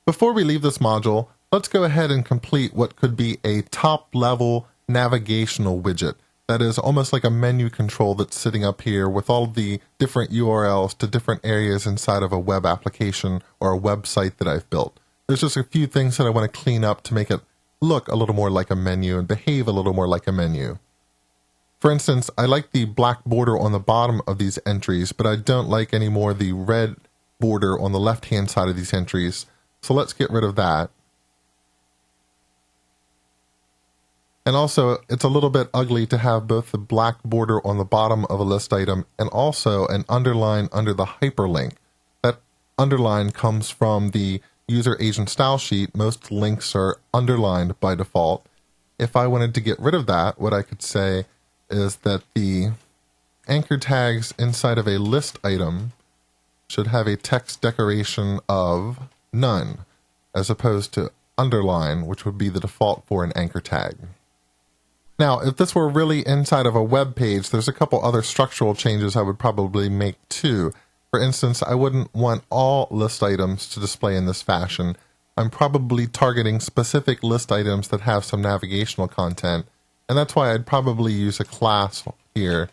Before we leave this module, let's go ahead and complete what could be a top-level navigational widget. That is almost like a menu control that's sitting up here with all the different URLs to different areas inside of a web application or a website that I've built. There's just a few things that I want to clean up to make it look a little more like a menu and behave a little more like a menu. For instance, I like the black border on the bottom of these entries, but I don't like anymore the red border on the left-hand side of these entries. So let's get rid of that. And also, it's a little bit ugly to have both the black border on the bottom of a list item and also an underline under the hyperlink. That underline comes from the user agent style sheet. Most links are underlined by default. If I wanted to get rid of that, what I could say is that the anchor tags inside of a list item should have a text decoration of none, as opposed to underline, which would be the default for an anchor tag. Now, if this were really inside of a web page, there's a couple other structural changes I would probably make too. For instance, I wouldn't want all list items to display in this fashion. I'm probably targeting specific list items that have some navigational content, and that's why I'd probably use a class here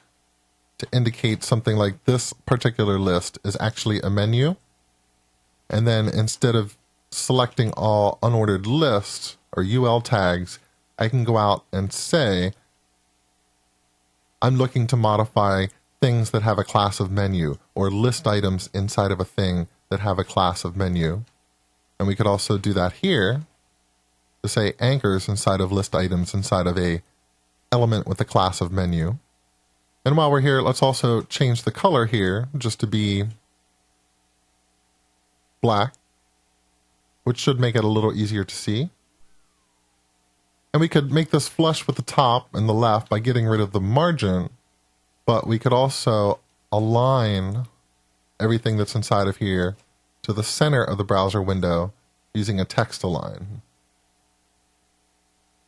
to indicate something like this particular list is actually a menu. And then instead of selecting all unordered lists or UL tags, I can go out and say, I'm looking to modify things that have a class of menu, or list items inside of a thing that have a class of menu. And we could also do that here to say anchors inside of list items inside of a element with a class of menu. And while we're here, let's also change the color here just to be black, which should make it a little easier to see. And we could make this flush with the top and the left by getting rid of the margin, but we could also align everything that's inside of here to the center of the browser window using a text align.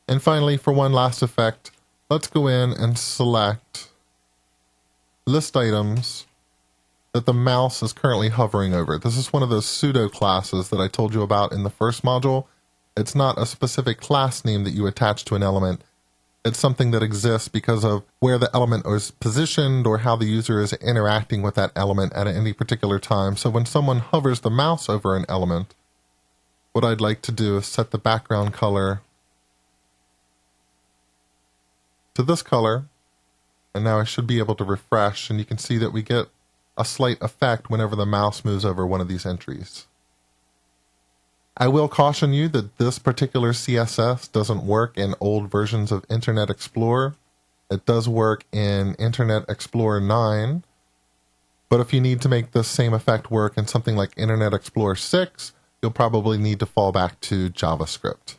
And finally, for one last effect, let's go in and select list items that the mouse is currently hovering over. This is one of those pseudo classes that I told you about in the first module. It's not a specific class name that you attach to an element. It's something that exists because of where the element is positioned or how the user is interacting with that element at any particular time. So when someone hovers the mouse over an element, what I'd like to do is set the background color to this color. And now I should be able to refresh, and you can see that we get a slight effect whenever the mouse moves over one of these entries. I will caution you that this particular CSS doesn't work in old versions of Internet Explorer. It does work in Internet Explorer 9, but if you need to make this same effect work in something like Internet Explorer 6, you'll probably need to fall back to JavaScript.